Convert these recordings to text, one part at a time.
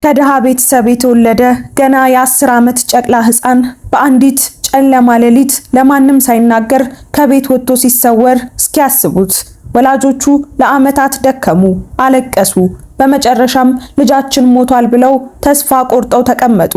ከድሃ ቤተሰብ የተወለደ ገና የ10 ዓመት ጨቅላ ህፃን በአንዲት ጨለማ ሌሊት ለማንም ሳይናገር ከቤት ወጥቶ ሲሰወር እስኪያስቡት። ወላጆቹ ለዓመታት ደከሙ፣ አለቀሱ። በመጨረሻም ልጃችን ሞቷል ብለው ተስፋ ቆርጠው ተቀመጡ።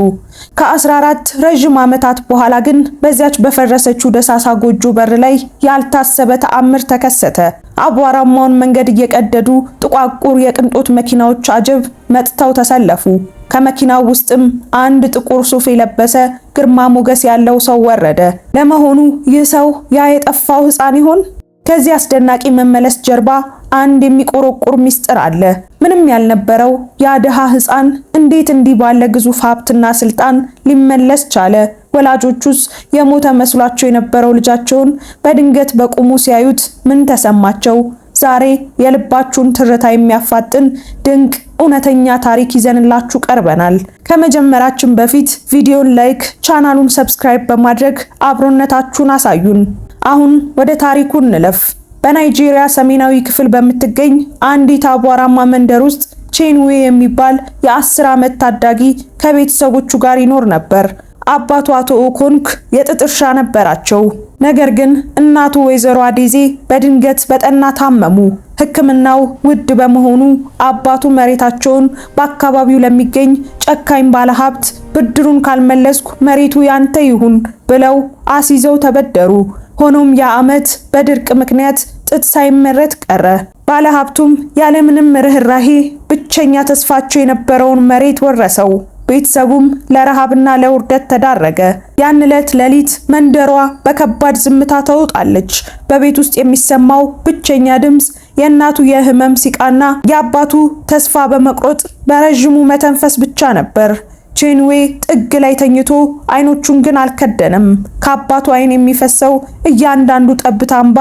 ከ14 ረጅም ዓመታት በኋላ ግን በዚያች በፈረሰችው ደሳሳ ጎጆ በር ላይ ያልታሰበ ተአምር ተከሰተ። አቧራማውን መንገድ እየቀደዱ ጥቋቁር የቅንጦት መኪናዎች አጀብ መጥተው ተሰለፉ። ከመኪናው ውስጥም አንድ ጥቁር ሱፍ የለበሰ ግርማ ሞገስ ያለው ሰው ወረደ። ለመሆኑ ይህ ሰው ያ የጠፋው ህፃን ይሆን? ከዚህ አስደናቂ መመለስ ጀርባ አንድ የሚቆረቁር ሚስጥር አለ። ምንም ያልነበረው ያ ድሃ ህፃን እንዴት እንዲህ ባለ ግዙፍ ሀብትና ስልጣን ሊመለስ ቻለ? ወላጆቹስ የሞተ መስሏቸው የነበረው ልጃቸውን በድንገት በቁሙ ሲያዩት ምን ተሰማቸው? ዛሬ የልባችሁን ትርታ የሚያፋጥን ድንቅ እውነተኛ ታሪክ ይዘንላችሁ ቀርበናል። ከመጀመራችን በፊት ቪዲዮን ላይክ፣ ቻናሉን ሰብስክራይብ በማድረግ አብሮነታችሁን አሳዩን። አሁን ወደ ታሪኩ እንለፍ። በናይጄሪያ ሰሜናዊ ክፍል በምትገኝ አንዲት አቧራማ መንደር ውስጥ ቼንዌ የሚባል የ10 ዓመት ታዳጊ ከቤተሰቦቹ ጋር ይኖር ነበር። አባቱ አቶ ኦኮንክ የጥጥ እርሻ ነበራቸው። ነገር ግን እናቱ ወይዘሮ አዴዜ በድንገት በጠና ታመሙ። ሕክምናው ውድ በመሆኑ አባቱ መሬታቸውን በአካባቢው ለሚገኝ ጨካኝ ባለሀብት ብድሩን ካልመለስኩ መሬቱ ያንተ ይሁን ብለው አስይዘው ተበደሩ። ሆኖም ያ ዓመት በድርቅ ምክንያት ጥጥ ሳይመረት ቀረ። ባለሀብቱም ያለምንም ርህራሄ ብቸኛ ተስፋቸው የነበረውን መሬት ወረሰው። ቤተሰቡም ለረሃብና ለውርደት ተዳረገ። ያን ዕለት ሌሊት መንደሯ በከባድ ዝምታ ተውጣለች። በቤት ውስጥ የሚሰማው ብቸኛ ድምፅ የእናቱ የህመም ሲቃና የአባቱ ተስፋ በመቁረጥ በረዥሙ መተንፈስ ብቻ ነበር። ቼንዌ ጥግ ላይ ተኝቶ አይኖቹን ግን አልከደነም። ከአባቱ አይን የሚፈሰው እያንዳንዱ ጠብታ እንባ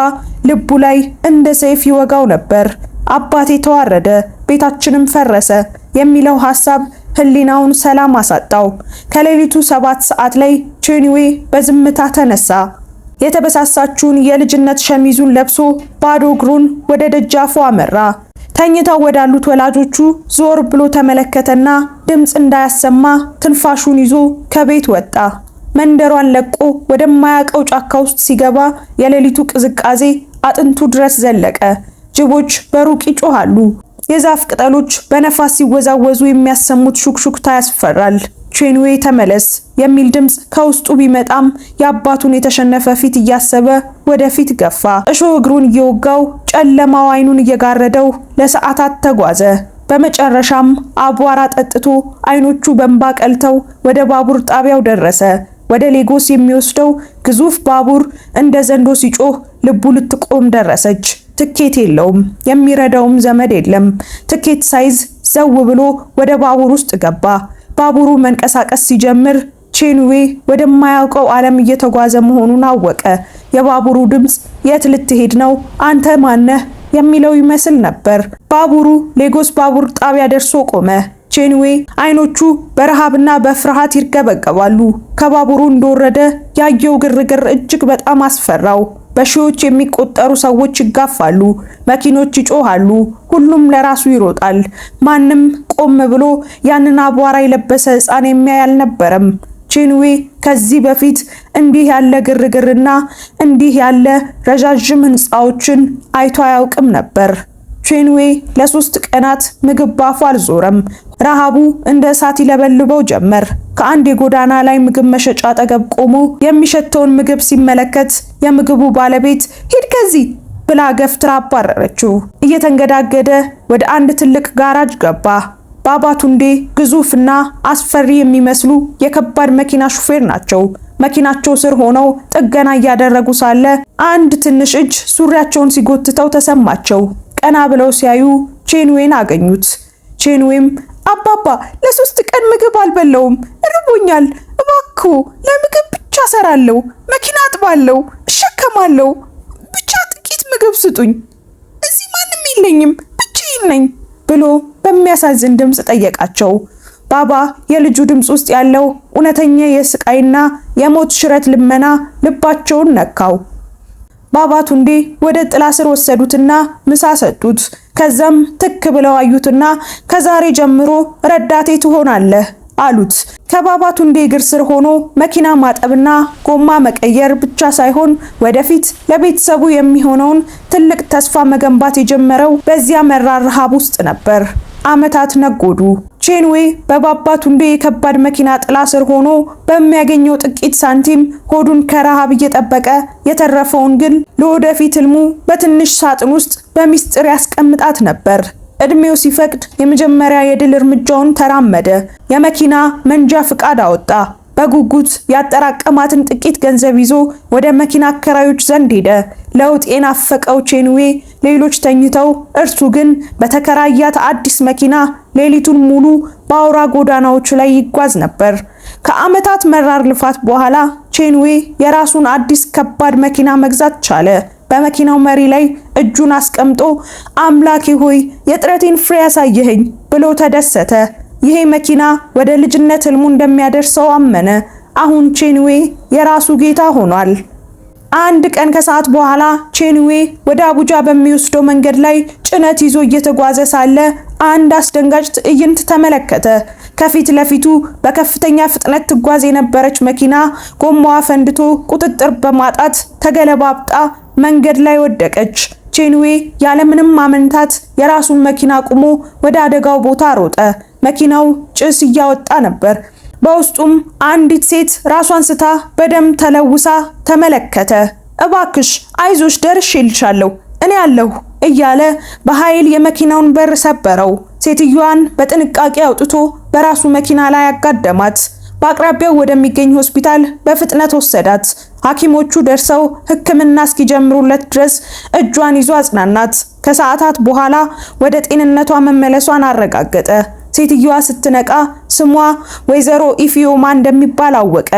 ልቡ ላይ እንደ ሰይፍ ይወጋው ነበር። አባቴ ተዋረደ፣ ቤታችንም ፈረሰ የሚለው ሐሳብ ህሊናውን ሰላም አሳጣው። ከሌሊቱ 7 ሰዓት ላይ ቼንዌ በዝምታ ተነሳ። የተበሳሳችውን የልጅነት ሸሚዙን ለብሶ ባዶ እግሩን ወደ ደጃፉ አመራ። ተኝተው ወዳሉት ወላጆቹ ዞር ብሎ ተመለከተና ድምፅ እንዳያሰማ ትንፋሹን ይዞ ከቤት ወጣ። መንደሯን ለቆ ወደማያውቀው ጫካ ውስጥ ሲገባ የሌሊቱ ቅዝቃዜ አጥንቱ ድረስ ዘለቀ። ጅቦች በሩቅ ይጮሃሉ። የዛፍ ቅጠሎች በነፋስ ሲወዛወዙ የሚያሰሙት ሹክሹክታ ያስፈራል። ቼንዌ ተመለስ የሚል ድምፅ ከውስጡ ቢመጣም የአባቱን የተሸነፈ ፊት እያሰበ ወደፊት ገፋ። እሾህ እግሩን እየወጋው ጨለማው አይኑን እየጋረደው ለሰዓታት ተጓዘ። በመጨረሻም አቧራ ጠጥቶ አይኖቹ በእንባ ቀልተው ወደ ባቡር ጣቢያው ደረሰ። ወደ ሌጎስ የሚወስደው ግዙፍ ባቡር እንደ ዘንዶ ሲጮህ ልቡ ልትቆም ደረሰች። ትኬት የለውም፣ የሚረዳውም ዘመድ የለም። ትኬት ሳይዝ ዘው ብሎ ወደ ባቡር ውስጥ ገባ። ባቡሩ መንቀሳቀስ ሲጀምር ቼንዌ ወደማያውቀው ዓለም እየተጓዘ መሆኑን አወቀ። የባቡሩ ድምፅ የት ልትሄድ ነው? አንተ ማነህ? የሚለው ይመስል ነበር። ባቡሩ ሌጎስ ባቡር ጣቢያ ደርሶ ቆመ። ቼንዌ አይኖቹ በረሃብና በፍርሃት ይርገበገባሉ። ከባቡሩ እንደወረደ ያየው ግርግር እጅግ በጣም አስፈራው። በሺዎች የሚቆጠሩ ሰዎች ይጋፋሉ፣ መኪኖች ይጮሃሉ፣ ሁሉም ለራሱ ይሮጣል። ማንም ቆም ብሎ ያንን አቧራ የለበሰ ሕፃን የሚያይ አልነበረም። ቼንዌ ከዚህ በፊት እንዲህ ያለ ግርግርና እንዲህ ያለ ረዣዥም ህንፃዎችን አይቶ አያውቅም ነበር። ቼንዌ ለ3 ቀናት ምግብ ባፉ አልዞረም። ረሃቡ እንደ እሳት ይለበልበው ጀመር። ከአንድ የጎዳና ላይ ምግብ መሸጫ አጠገብ ቆሞ የሚሸተውን ምግብ ሲመለከት የምግቡ ባለቤት ሂድ ከዚህ ብላ ገፍትራ አባረረችው። እየተንገዳገደ ወደ አንድ ትልቅ ጋራጅ ገባ። ባባ ቱንዴ ግዙፍና አስፈሪ የሚመስሉ የከባድ መኪና ሹፌር ናቸው። መኪናቸው ስር ሆነው ጥገና እያደረጉ ሳለ አንድ ትንሽ እጅ ሱሪያቸውን ሲጎትተው ተሰማቸው። ቀና ብለው ሲያዩ ቼንዌን አገኙት። ቼንዌም አባባ ለ3 ቀን ምግብ አልበላውም፣ እርቦኛል፣ እባክዎ ለምግብ ብቻ ሰራለሁ፣ መኪና አጥባለሁ፣ እሸከማለሁ፣ ብቻ ጥቂት ምግብ ስጡኝ፣ እዚህ ማንም የለኝም፣ ብቻዬን ነኝ ብሎ በሚያሳዝን ድምፅ ጠየቃቸው። ባባ የልጁ ድምፅ ውስጥ ያለው እውነተኛ የስቃይና የሞት ሽረት ልመና ልባቸውን ነካው። ባባ ቱንዴ ወደ ጥላ ስር ወሰዱትና ምሳ ሰጡት። ከዛም ትክ ብለው አዩትና ከዛሬ ጀምሮ ረዳቴ ትሆናለህ አሉት። ከባባ ቱንዴ እግር ስር ሆኖ መኪና ማጠብና ጎማ መቀየር ብቻ ሳይሆን ወደፊት ለቤተሰቡ የሚሆነውን ትልቅ ተስፋ መገንባት የጀመረው በዚያ መራር ረሃብ ውስጥ ነበር። ዓመታት ነጎዱ። ቼንዌ በባባ ቱንዴ የከባድ መኪና ጥላ ስር ሆኖ በሚያገኘው ጥቂት ሳንቲም ሆዱን ከረሃብ እየጠበቀ የተረፈውን ግን ለወደፊት ህልሙ በትንሽ ሳጥን ውስጥ በሚስጥር ያስቀምጣት ነበር። እድሜው ሲፈቅድ የመጀመሪያ የድል እርምጃውን ተራመደ። የመኪና መንጃ ፍቃድ አወጣ። በጉጉት ያጠራቀማትን ጥቂት ገንዘብ ይዞ ወደ መኪና አከራዮች ዘንድ ሄደ። ለውጥ የናፈቀው ቼንዌ ሌሎች ተኝተው፣ እርሱ ግን በተከራያት አዲስ መኪና ሌሊቱን ሙሉ በአውራ ጎዳናዎች ላይ ይጓዝ ነበር። ከዓመታት መራር ልፋት በኋላ ቼንዌ የራሱን አዲስ ከባድ መኪና መግዛት ቻለ። በመኪናው መሪ ላይ እጁን አስቀምጦ አምላኬ ሆይ የጥረቴን ፍሬ ያሳየኸኝ ብሎ ተደሰተ። ይሄ መኪና ወደ ልጅነት ህልሙ እንደሚያደርሰው አመነ። አሁን ቼንዌ የራሱ ጌታ ሆኗል። አንድ ቀን ከሰዓት በኋላ ቼንዌ ወደ አቡጃ በሚወስደው መንገድ ላይ ጭነት ይዞ እየተጓዘ ሳለ አንድ አስደንጋጭ ትዕይንት ተመለከተ። ከፊት ለፊቱ በከፍተኛ ፍጥነት ትጓዝ የነበረች መኪና ጎማዋ ፈንድቶ ቁጥጥር በማጣት ተገለባብጣ መንገድ ላይ ወደቀች። ቼንዌ ያለምንም ማመንታት የራሱን መኪና አቁሞ ወደ አደጋው ቦታ ሮጠ። መኪናው ጭስ እያወጣ ነበር። በውስጡም አንዲት ሴት ራሷን ስታ በደም ተለውሳ ተመለከተ። እባክሽ አይዞሽ ደርሼልሻለሁ እኔ ያለሁ እያለ በኃይል የመኪናውን በር ሰበረው። ሴትዮዋን በጥንቃቄ አውጥቶ በራሱ መኪና ላይ አጋደማት። በአቅራቢያው ወደሚገኝ ሆስፒታል በፍጥነት ወሰዳት። ሐኪሞቹ ደርሰው ሕክምና እስኪጀምሩለት ድረስ እጇን ይዞ አጽናናት። ከሰዓታት በኋላ ወደ ጤንነቷ መመለሷን አረጋገጠ። ሴትዮዋ ስትነቃ ስሟ ወይዘሮ ኢፊዮማ እንደሚባል አወቀ።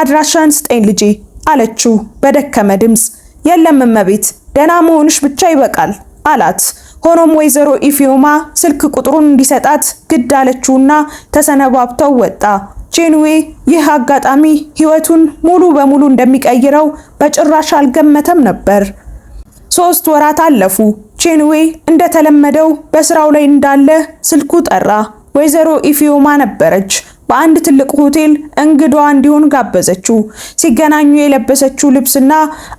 አድራሻን ስጠኝ ልጄ አለችው በደከመ ድምፅ። የለም እመቤት፣ ደህና መሆንሽ ብቻ ይበቃል አላት። ሆኖም ወይዘሮ ኢፊዮማ ስልክ ቁጥሩን እንዲሰጣት ግድ አለችውና ተሰነባብተው ወጣ። ቼንዌ ይህ አጋጣሚ ህይወቱን ሙሉ በሙሉ እንደሚቀይረው በጭራሽ አልገመተም ነበር። 3 ወራት አለፉ። ቼንዌ እንደተለመደው በስራው ላይ እንዳለ ስልኩ ጠራ። ወይዘሮ ኢፊዮማ ነበረች። በአንድ ትልቅ ሆቴል እንግዳዋ እንዲሆን ጋበዘችው። ሲገናኙ የለበሰችው ልብስና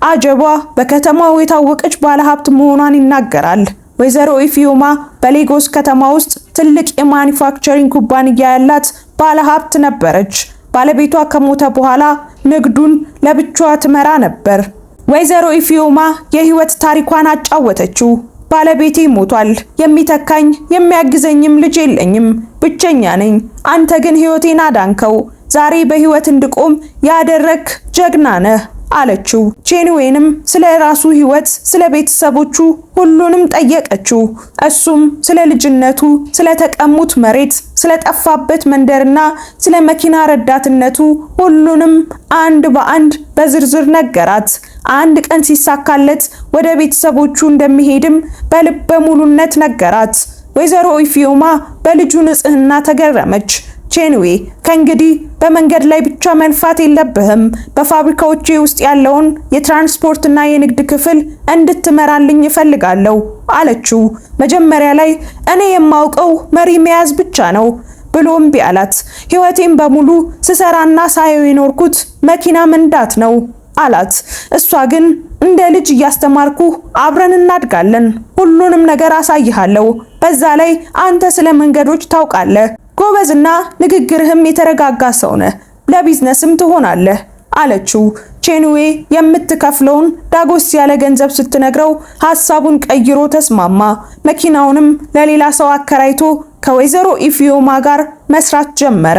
አጀቧ በከተማው የታወቀች ባለሀብት መሆኗን ይናገራል። ወይዘሮ ኢፊዮማ በሌጎስ ከተማ ውስጥ ትልቅ የማኒፋክቸሪንግ ኩባንያ ያላት ባለሀብት ነበረች። ባለቤቷ ከሞተ በኋላ ንግዱን ለብቻዋ ትመራ ነበር። ወይዘሮ ኢፊዮማ የህይወት ታሪኳን አጫወተችው። ባለቤቴ ሞቷል፣ የሚተካኝ የሚያግዘኝም ልጅ የለኝም፣ ብቸኛ ነኝ። አንተ ግን ህይወቴን አዳንከው። ዛሬ በህይወት እንድቆም ያደረክ ጀግና ነህ አለችው። ቼንዌንም ስለ ራሱ ህይወት፣ ስለ ቤተሰቦቹ ሁሉንም ጠየቀችው። እሱም ስለ ልጅነቱ፣ ስለ ተቀሙት መሬት፣ ስለ ጠፋበት መንደርና ስለ መኪና ረዳትነቱ ሁሉንም አንድ በአንድ በዝርዝር ነገራት። አንድ ቀን ሲሳካለት ወደ ቤተሰቦቹ እንደሚሄድም በልበ ሙሉነት ነገራት። ወይዘሮ ኢፊዮማ በልጁ ንጽህና ተገረመች። ቼንዌ ከእንግዲህ በመንገድ ላይ ብቻ መንፋት የለብህም፣ በፋብሪካዎቼ ውስጥ ያለውን የትራንስፖርትና የንግድ ክፍል እንድትመራልኝ እፈልጋለሁ አለችው። መጀመሪያ ላይ እኔ የማውቀው መሪ መያዝ ብቻ ነው ብሎ እምቢ አላት። ህይወቴን በሙሉ ስሰራና ሳየው የኖርኩት መኪና መንዳት ነው አላት። እሷ ግን እንደ ልጅ እያስተማርኩ አብረን እናድጋለን፣ ሁሉንም ነገር አሳይሃለሁ፣ በዛ ላይ አንተ ስለ መንገዶች ታውቃለህ፣ ጎበዝና ንግግርህም የተረጋጋ ሰው ነህ፣ ለቢዝነስም ትሆናለህ አለችው። ቼንዌ የምትከፍለውን ዳጎስ ያለ ገንዘብ ስትነግረው ሐሳቡን ቀይሮ ተስማማ። መኪናውንም ለሌላ ሰው አከራይቶ ከወይዘሮ ኢፊዮማ ጋር መስራት ጀመረ።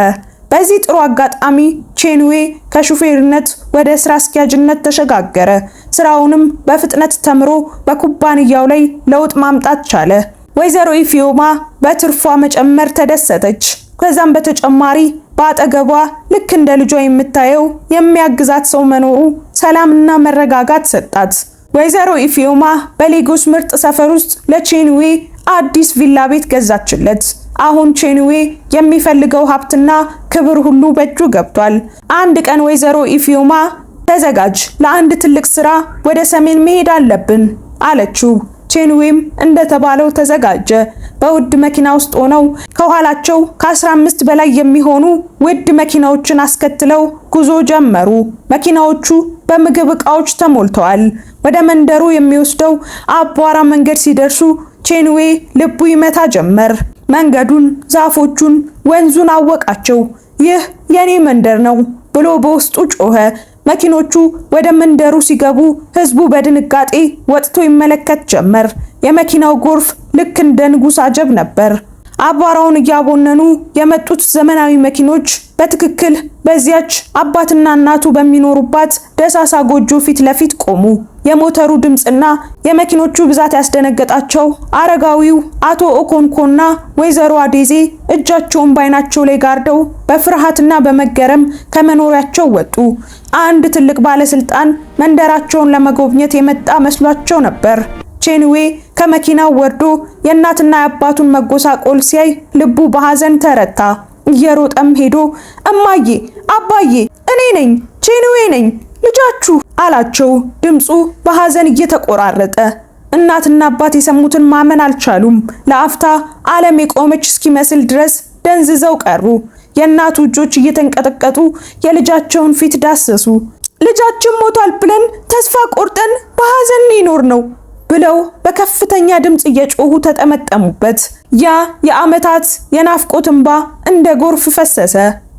በዚህ ጥሩ አጋጣሚ ቼንዌ ከሹፌርነት ወደ ስራ አስኪያጅነት ተሸጋገረ። ስራውንም በፍጥነት ተምሮ በኩባንያው ላይ ለውጥ ማምጣት ቻለ። ወይዘሮ ኢፊዮማ በትርፏ መጨመር ተደሰተች። ከዛም በተጨማሪ በአጠገቧ ልክ እንደ ልጇ የምታየው የሚያግዛት ሰው መኖሩ ሰላምና መረጋጋት ሰጣት። ወይዘሮ ኢፊዮማ በሌጎስ ምርጥ ሰፈር ውስጥ ለቼንዌ አዲስ ቪላ ቤት ገዛችለት። አሁን ቼንዌ የሚፈልገው ሀብትና ክብር ሁሉ በእጁ ገብቷል። አንድ ቀን ወይዘሮ ኢፊዮማ ተዘጋጅ፣ ለአንድ ትልቅ ስራ ወደ ሰሜን መሄድ አለብን አለችው። ቼንዌም እንደተባለው ተዘጋጀ። በውድ መኪና ውስጥ ሆነው ከኋላቸው ከ15 በላይ የሚሆኑ ውድ መኪናዎችን አስከትለው ጉዞ ጀመሩ። መኪናዎቹ በምግብ ዕቃዎች ተሞልተዋል። ወደ መንደሩ የሚወስደው አቧራ መንገድ ሲደርሱ ቼንዌ ልቡ ይመታ ጀመር። መንገዱን፣ ዛፎቹን፣ ወንዙን አወቃቸው። ይህ የኔ መንደር ነው ብሎ በውስጡ ጮኸ። መኪኖቹ ወደ መንደሩ ሲገቡ ህዝቡ በድንጋጤ ወጥቶ ይመለከት ጀመር። የመኪናው ጎርፍ ልክ እንደ ንጉሥ አጀብ ነበር። አቧራውን እያቦነኑ የመጡት ዘመናዊ መኪኖች በትክክል በዚያች አባትና እናቱ በሚኖሩባት ደሳሳ ጎጆ ፊት ለፊት ቆሙ። የሞተሩ ድምጽና የመኪኖቹ ብዛት ያስደነገጣቸው አረጋዊው አቶ ኦኮንኮና ወይዘሮ አዴዜ እጃቸውን ባይናቸው ላይ ጋርደው በፍርሃትና በመገረም ከመኖሪያቸው ወጡ። አንድ ትልቅ ባለስልጣን መንደራቸውን ለመጎብኘት የመጣ መስሏቸው ነበር። ቼንዌ ከመኪናው ወርዶ የእናትና የአባቱን መጎሳቆል ሲያይ ልቡ በሐዘን ተረታ። እየሮጠም ሄዶ እማዬ፣ አባዬ፣ እኔ ነኝ፣ ቼንዌ ነኝ፣ ልጃችሁ አላቸው። ድምፁ በሐዘን እየተቆራረጠ። እናትና አባት የሰሙትን ማመን አልቻሉም። ለአፍታ ዓለም የቆመች እስኪመስል ድረስ ደንዝዘው ቀሩ። የእናቱ እጆች እየተንቀጠቀጡ የልጃቸውን ፊት ዳሰሱ። ልጃችን ሞቷል ብለን ተስፋ ቆርጠን በሐዘን ሊኖር ነው ብለው በከፍተኛ ድምጽ እየጮሁ ተጠመጠሙበት። ያ የዓመታት የናፍቆት እንባ እንደ ጎርፍ ፈሰሰ።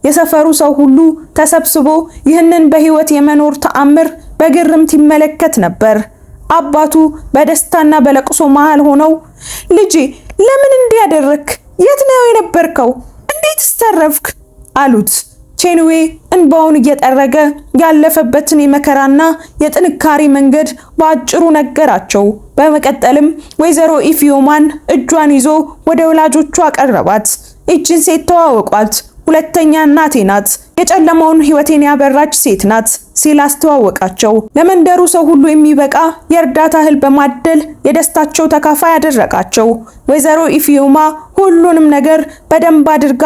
የሰፈሩ ሰው ሁሉ ተሰብስቦ ይህንን በህይወት የመኖር ተአምር በግርምት ይመለከት ነበር። አባቱ በደስታና በለቅሶ መሃል ሆነው ልጄ ለምን እንዲህ ያደረክ? የት ነው የነበርከው? እንዴትስ ተረፍክ? አሉት። ቼንዌ እንባውን እየጠረገ ያለፈበትን የመከራና የጥንካሬ መንገድ በአጭሩ ነገራቸው። በመቀጠልም ወይዘሮ ኢፊዮማን እጇን ይዞ ወደ ወላጆቿ አቀረባት። እቺን ሴት ተዋወቋት፣ ሁለተኛ እናቴ ናት፣ የጨለማውን ህይወቴን ያበራች ሴት ናት ሲል አስተዋወቃቸው። ለመንደሩ ሰው ሁሉ የሚበቃ የእርዳታ እህል በማደል የደስታቸው ተካፋይ ያደረጋቸው። ወይዘሮ ኢፊዮማ ሁሉንም ነገር በደንብ አድርጋ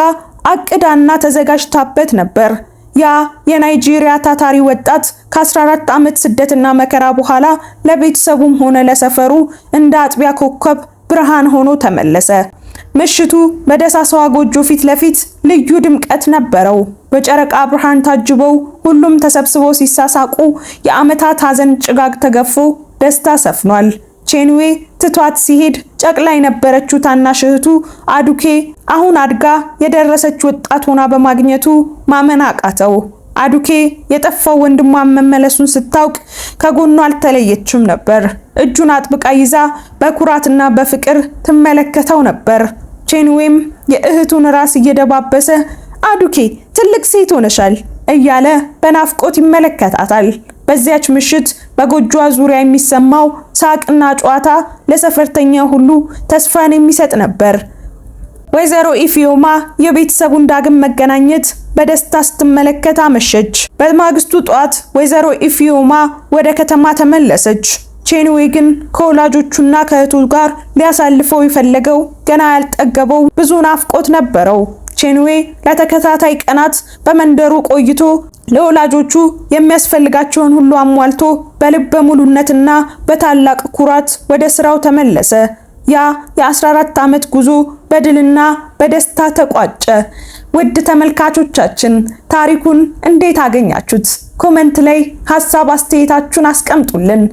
አቅዳና ተዘጋጅታበት ነበር። ያ የናይጄሪያ ታታሪ ወጣት ከ14 ዓመት ስደትና መከራ በኋላ ለቤተሰቡም ሆነ ለሰፈሩ እንደ አጥቢያ ኮከብ ብርሃን ሆኖ ተመለሰ። ምሽቱ በደሳሳዋ ጎጆ ፊት ለፊት ልዩ ድምቀት ነበረው። በጨረቃ ብርሃን ታጅበው ሁሉም ተሰብስበው ሲሳሳቁ የዓመታት ሐዘን ጭጋግ ተገፎ ደስታ ሰፍኗል። ቼንዌ ትቷት ሲሄድ ጨቅላ የነበረችው ታናሽ እህቱ አዱኬ አሁን አድጋ የደረሰች ወጣት ሆና በማግኘቱ ማመን አቃተው። አዱኬ የጠፋው ወንድሟን መመለሱን ስታውቅ ከጎኗ አልተለየችም ነበር። እጁን አጥብቃ ይዛ በኩራትና በፍቅር ትመለከተው ነበር። ቼንዌም የእህቱን ራስ እየደባበሰ አዱኬ ትልቅ ሴት ሆነሻል እያለ በናፍቆት ይመለከታታል። በዚያች ምሽት በጎጆዋ ዙሪያ የሚሰማው ሳቅና ጨዋታ ለሰፈርተኛ ሁሉ ተስፋን የሚሰጥ ነበር። ወይዘሮ ኢፊዮማ የቤተሰቡን ዳግም መገናኘት በደስታ ስትመለከት አመሸች። በማግስቱ ጧት ወይዘሮ ኢፊዮማ ወደ ከተማ ተመለሰች። ቼንዌ ግን ከወላጆቹና ከእህቱ ጋር ሊያሳልፈው የፈለገው ገና ያልጠገበው ብዙ ናፍቆት ነበረው። ቼንዌ ለተከታታይ ቀናት በመንደሩ ቆይቶ ለወላጆቹ የሚያስፈልጋቸውን ሁሉ አሟልቶ በልበ ሙሉነትና በታላቅ ኩራት ወደ ስራው ተመለሰ። ያ የ14 ዓመት ጉዞ በድልና በደስታ ተቋጨ። ውድ ተመልካቾቻችን ታሪኩን እንዴት አገኛችሁት? ኮሜንት ላይ ሐሳብ አስተያየታችሁን አስቀምጡልን።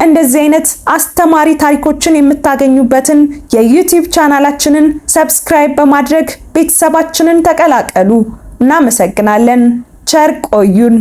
እንደዚህ አይነት አስተማሪ ታሪኮችን የምታገኙበትን የዩቲዩብ ቻናላችንን ሰብስክራይብ በማድረግ ቤተሰባችንን ተቀላቀሉ። እናመሰግናለን። ቸር ቆዩን።